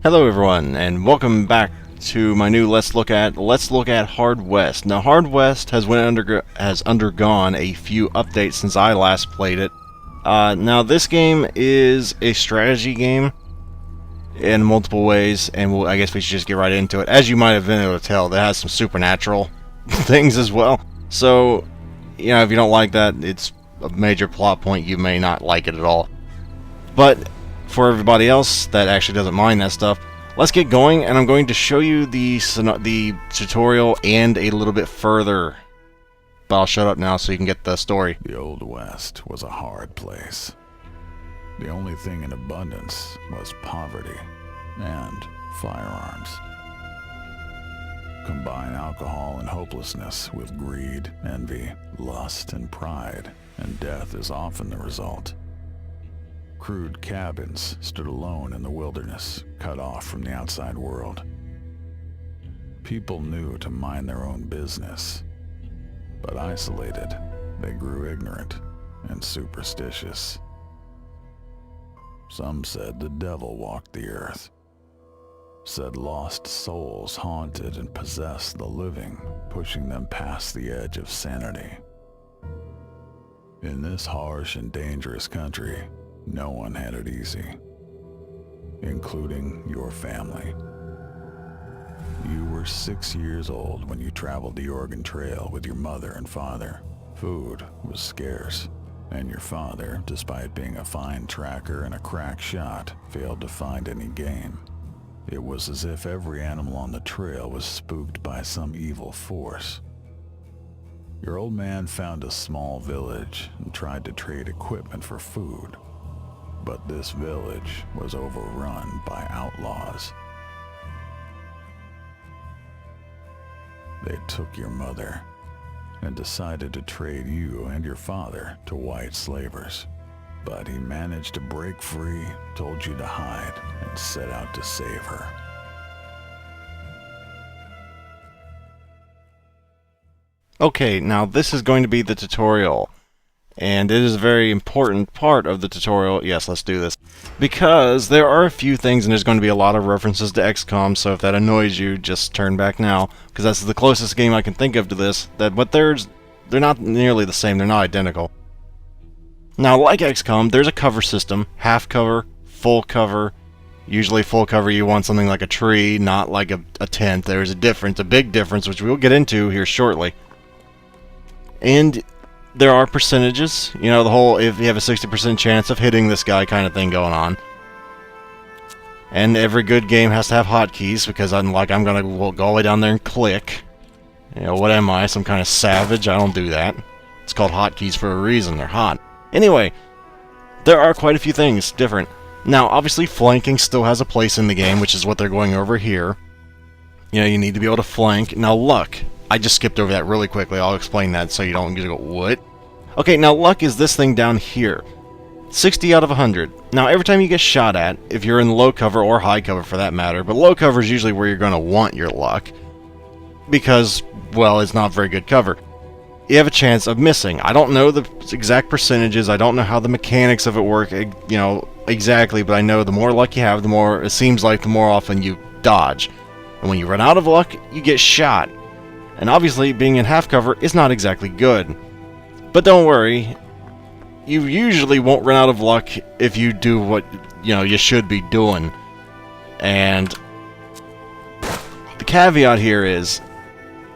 Hello everyone, and welcome back to my new Let's Look at Hard West. Now, Hard West has undergone a few updates since I last played it. Now this game is a strategy game in multiple ways, and I guess we should just get right into it. As you might have been able to tell, it has some supernatural things as well. So, you know, if you don't like that, it's a major plot point. You may not like it at all. But for everybody else that actually doesn't mind that stuff, let's get going, and I'm going to show you the tutorial and a little bit further. But I'll shut up now so you can get the story. The Old West was a hard place. The only thing in abundance was poverty and firearms. Combine alcohol and hopelessness with greed, envy, lust, and pride, and death is often the result. Crude cabins stood alone in the wilderness, cut off from the outside world. People knew to mind their own business, but isolated, they grew ignorant and superstitious. Some said the devil walked the earth, said lost souls haunted and possessed the living, pushing them past the edge of sanity. In this harsh and dangerous country, no one had it easy, including your family. You were 6 years old when you traveled the Oregon Trail with your mother and father. Food was scarce, and your father, despite being a fine tracker and a crack shot, failed to find any game. It was as if every animal on the trail was spooked by some evil force. Your old man found a small village and tried to trade equipment for food. But this village was overrun by outlaws. They took your mother and decided to trade you and your father to white slavers. But he managed to break free, told you to hide, and set out to save her. Okay, now this is going to be the tutorial. And it is a very important part of the tutorial. Yes, let's do this. Because there are a few things, and there's going to be a lot of references to XCOM, so if that annoys you, just turn back now. Because that's the closest game I can think of to this. But they're not nearly the same, they're not identical. Now, like XCOM, there's a cover system. Half cover, full cover. Usually full cover you want something like a tree, not like a tent. There's a difference, a big difference, which we'll get into here shortly. And there are percentages, you know, the whole if you have a 60% chance of hitting this guy kind of thing going on. And every good game has to have hotkeys, because I'm gonna go all the way down there and click. You know, what am I, some kind of savage? I don't do that. It's called hotkeys for a reason, they're hot. Anyway, there are quite a few things different. Now, obviously flanking still has a place in the game, which is what they're going over here. You know, you need to be able to flank. Now, luck. I just skipped over that really quickly. I'll explain that so you don't get to go, what? Okay, now luck is this thing down here. 60 out of 100. Now, every time you get shot at, if you're in low cover or high cover for that matter, but low cover is usually where you're going to want your luck, because, well, it's not very good cover. You have a chance of missing. I don't know the exact percentages. I don't know how the mechanics of it work, you know, exactly, but I know the more luck you have, the more, it seems like, the more often you dodge. And when you run out of luck, you get shot. And obviously, being in half cover is not exactly good. But don't worry, you usually won't run out of luck if you do what, you know, you should be doing. And the caveat here is,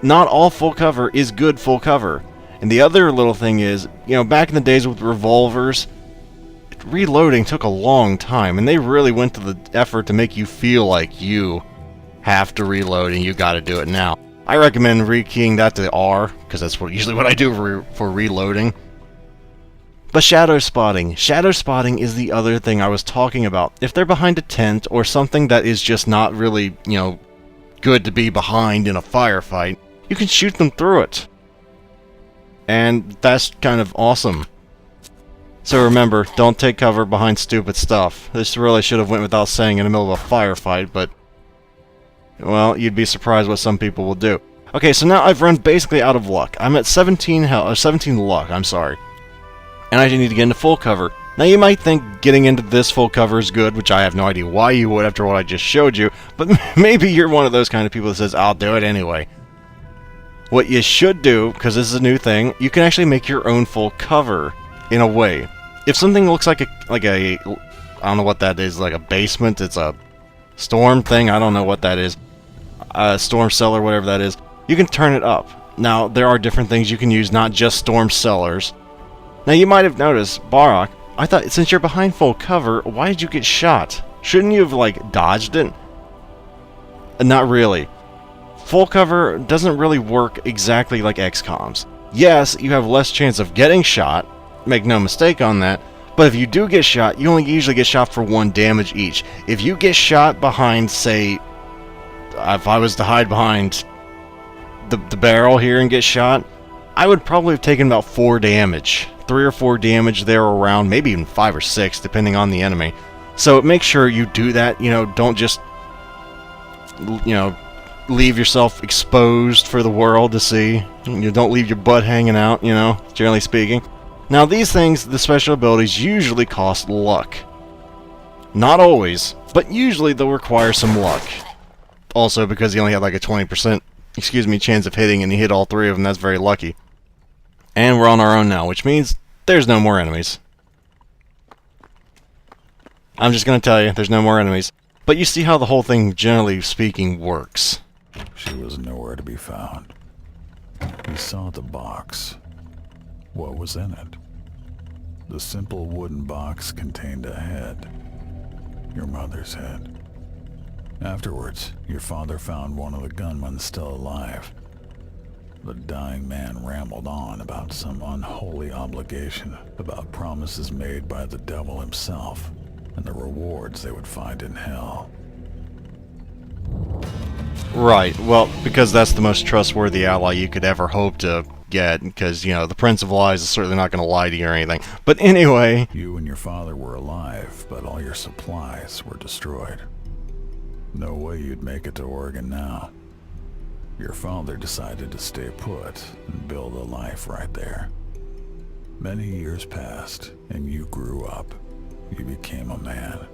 not all full cover is good full cover. And the other little thing is, you know, back in the days with revolvers, reloading took a long time, and they really went to the effort to make you feel like you have to reload and you gotta do it now. I recommend rekeying that to R, because that's usually what I do for reloading. But shadow spotting. Shadow spotting is the other thing I was talking about. If they're behind a tent, or something that is just not really, you know, good to be behind in a firefight, you can shoot them through it. And that's kind of awesome. So remember, don't take cover behind stupid stuff. This really should have went without saying in the middle of a firefight, but well, you'd be surprised what some people will do. Okay, so now I've run basically out of luck. I'm at 17 luck, I'm sorry. And I need to get into full cover. Now you might think getting into this full cover is good, which I have no idea why you would after what I just showed you, but maybe you're one of those kind of people that says, I'll do it anyway. What you should do, because this is a new thing, you can actually make your own full cover, in a way. If something looks like a, I don't know what that is, like a basement, it's a storm thing, I don't know what that is, a storm cellar, whatever that is, you can turn it up. Now, there are different things you can use, not just storm cellars. Now, you might have noticed, Barak, I thought, since you're behind full cover, why did you get shot? Shouldn't you have, like, dodged it? Not really. Full cover doesn't really work exactly like XCOM's. Yes, you have less chance of getting shot, make no mistake on that, but if you do get shot, you only usually get shot for 1 damage each. If you get shot behind, say, if I was to hide behind the barrel here and get shot, I would probably have taken about 4 damage. 3 or 4 damage there around, maybe even 5 or 6, depending on the enemy. So make sure you do that, don't just, leave yourself exposed for the world to see. You don't leave your butt hanging out, generally speaking. Now these things, the special abilities, usually cost luck. Not always, but usually they'll require some luck. Also, because you only have like a 20%, chance of hitting and you hit all 3 of them, that's very lucky. And we're on our own now, which means there's no more enemies. I'm just gonna tell you, there's no more enemies. But you see how the whole thing, generally speaking, works. She was nowhere to be found. He saw the box. What was in it? The simple wooden box contained a head. Your mother's head. Afterwards, your father found one of the gunmen still alive. The dying man rambled on about some unholy obligation, about promises made by the devil himself, and the rewards they would find in hell. Right, well, because that's the most trustworthy ally you could ever hope to get, because, the Prince of Lies is certainly not going to lie to you or anything. But anyway... You and your father were alive, but all your supplies were destroyed. No way you'd make it to Oregon now. Your father decided to stay put and build a life right there. Many years passed, and you grew up. You became a man.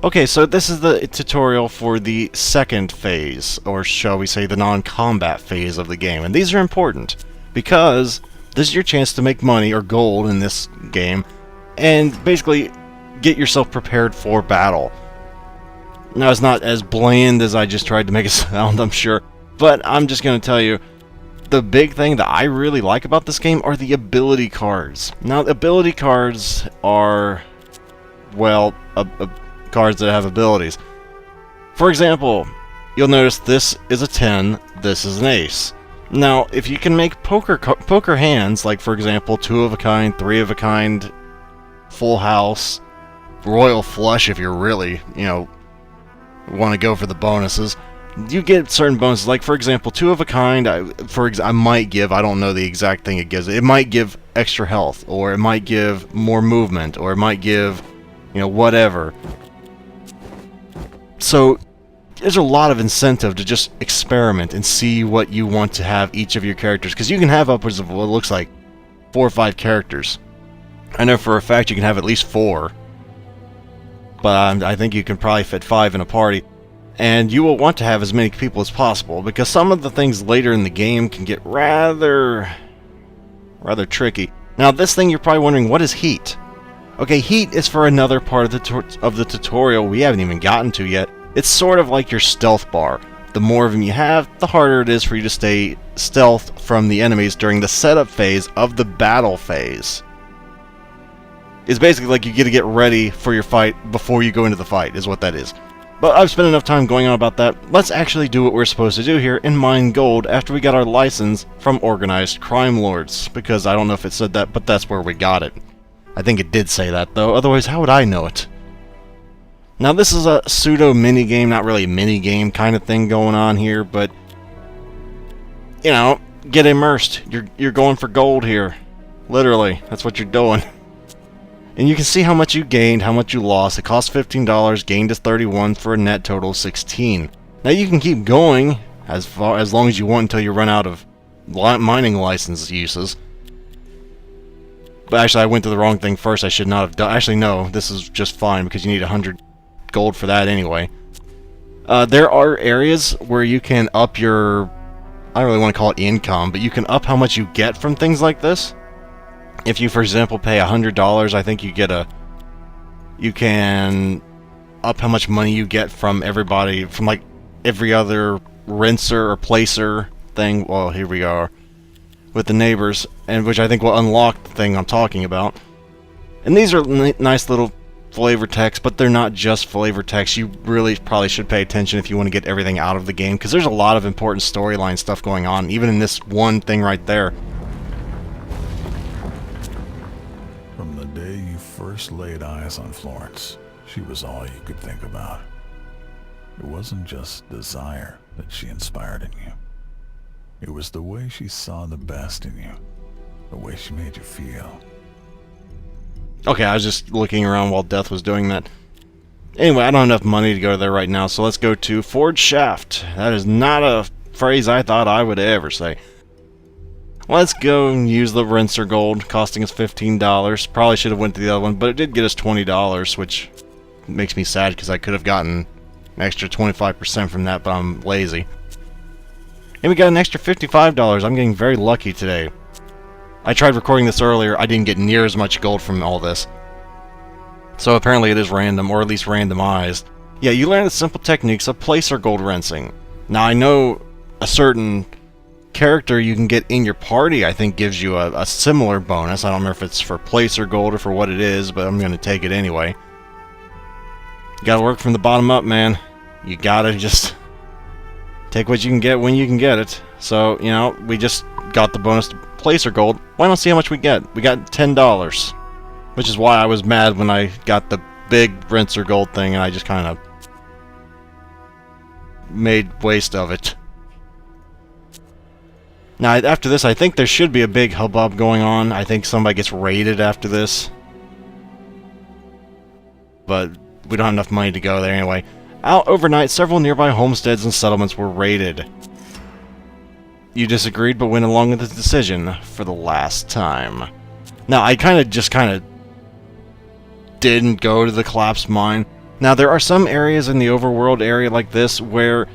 Okay, so this is the tutorial for the second phase, or shall we say the non-combat phase of the game. And these are important, because this is your chance to make money, or gold in this game, and basically get yourself prepared for battle. Now, it's not as bland as I just tried to make it sound, I'm sure, but I'm just going to tell you, the big thing that I really like about this game are the ability cards. Now, the ability cards are, well, cards that have abilities. For example, you'll notice this is a 10, this is an ace. Now, if you can make poker hands, like for example, 2 of a kind, 3 of a kind, full house, royal flush if you're really, want to go for the bonuses, you get certain bonuses. Like for example, 2 of a kind, I might give, I don't know the exact thing it gives. It might give extra health, or it might give more movement, or it might give, whatever. So there's a lot of incentive to just experiment and see what you want to have each of your characters, because you can have upwards of what looks like 4 or 5 characters. I know for a fact you can have at least 4, but I think you can probably fit 5 in a party. And you will want to have as many people as possible, because some of the things later in the game can get rather tricky. Now, this thing, you're probably wondering, what is heat? Okay, heat is for another part of the tutorial we haven't even gotten to yet. It's sort of like your stealth bar. The more of them you have, the harder it is for you to stay stealth from the enemies during the setup phase of the battle phase. It's basically like you get to get ready for your fight before you go into the fight, is what that is. But I've spent enough time going on about that. Let's actually do what we're supposed to do here and mine gold after we got our license from organized crime lords. Because I don't know if it said that, but that's where we got it. I think it did say that, though. Otherwise, how would I know it? Now, this is a pseudo minigame, not really a minigame kind of thing going on here, but, get immersed. You're going for gold here. Literally, that's what you're doing. And you can see how much you gained, how much you lost. It cost $15, gained is $31 for a net total of $16. Now you can keep going as long as you want until you run out of mining license uses. But actually, I went to the wrong thing first. I should not have done... Actually, no. This is just fine, because you need 100 gold for that anyway. There are areas where you can up your... I don't really want to call it income, but you can up how much you get from things like this. If you, for example, pay $100, I think you get a... You can up how much money you get from everybody, from like every other rinser or placer thing. Well, here we are with the neighbors, and which I think will unlock the thing I'm talking about. And these are nice little flavor text, but they're not just flavor text. You really probably should pay attention if you want to get everything out of the game, because there's a lot of important storyline stuff going on, even in this one thing right there. From the day you first laid eyes on Florence, she was all you could think about. It wasn't just desire that she inspired in you. It was the way she saw the best in you, the way she made you feel. Okay, I was just looking around while Death was doing that. Anyway, I don't have enough money to go there right now, so let's go to Forge Shaft. That is not a phrase I thought I would ever say. Let's go and use the Rinser Gold, costing us $15. Probably should have went to the other one, but it did get us $20, which makes me sad because I could have gotten an extra 25% from that, but I'm lazy. And we got an extra $55. I'm getting very lucky today. I tried recording this earlier. I didn't get near as much gold from all this. So apparently it is random, or at least randomized. Yeah, you learn the simple techniques of placer gold rinsing. Now I know a certain character you can get in your party, I think, gives you a similar bonus. I don't remember if it's for placer gold or for what it is, but I'm going to take it anyway. You gotta work from the bottom up, man. You gotta just take what you can get when you can get it. So, you know, we just got the bonus to placer gold. Why not see how much we get? We got $10. Which is why I was mad when I got the big Rinser Gold thing and I just kind of made waste of it. Now, after this, I think there should be a big hubbub going on. I think somebody gets raided after this. But we don't have enough money to go there anyway. Out overnight, several nearby homesteads and settlements were raided. You disagreed, but went along with the decision for the last time. Now, I kind of didn't go to the collapsed mine. Now, there are some areas in the overworld area like this where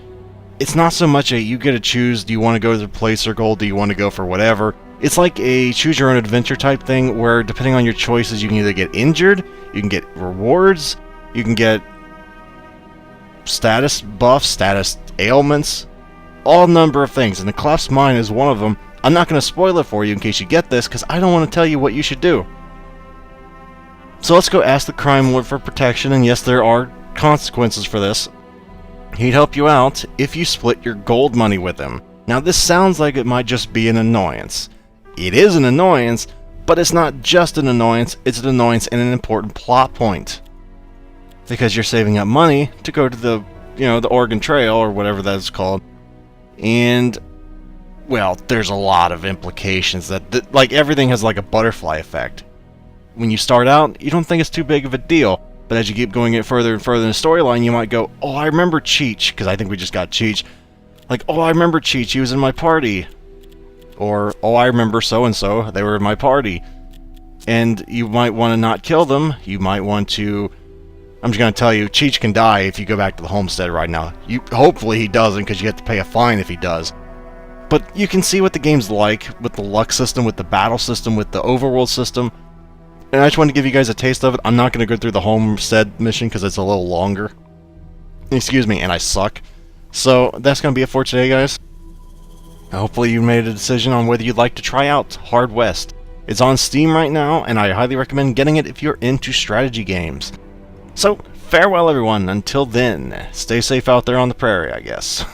it's not so much a you get to choose, do you want to go to the placer gold, do you want to go for whatever. It's like a choose your own adventure type thing where depending on your choices you can either get injured, you can get rewards, you can get status buffs, status ailments, all number of things, and the collapsed mine is one of them. I'm not going to spoil it for you in case you get this, because I don't want to tell you what you should do. So let's go ask the Crime Lord for protection, and yes, there are consequences for this. He'd help you out if you split your gold money with him. Now this sounds like it might just be an annoyance. It is an annoyance, but it's not just an annoyance, it's an annoyance and an important plot point. Because you're saving up money to go to the, the Oregon Trail, or whatever that's called. And, well, there's a lot of implications that like, everything has like a butterfly effect. When you start out, you don't think it's too big of a deal. But as you keep going it further and further in the storyline, you might go, oh, I remember Cheech, because I think we just got Cheech. Like, oh, I remember Cheech, he was in my party. Or, oh, I remember so-and-so, they were in my party. And you might want to not kill them. You might want to... I'm just going to tell you, Cheech can die if you go back to the homestead right now. Hopefully he doesn't, because you have to pay a fine if he does. But you can see what the game's like, with the luck system, with the battle system, with the overworld system. And I just wanted to give you guys a taste of it. I'm not going to go through the homestead mission, because it's a little longer. Excuse me, and I suck. So, that's going to be it for today, guys. Hopefully you made a decision on whether you'd like to try out Hard West. It's on Steam right now, and I highly recommend getting it if you're into strategy games. So, farewell everyone, until then, stay safe out there on the prairie, I guess.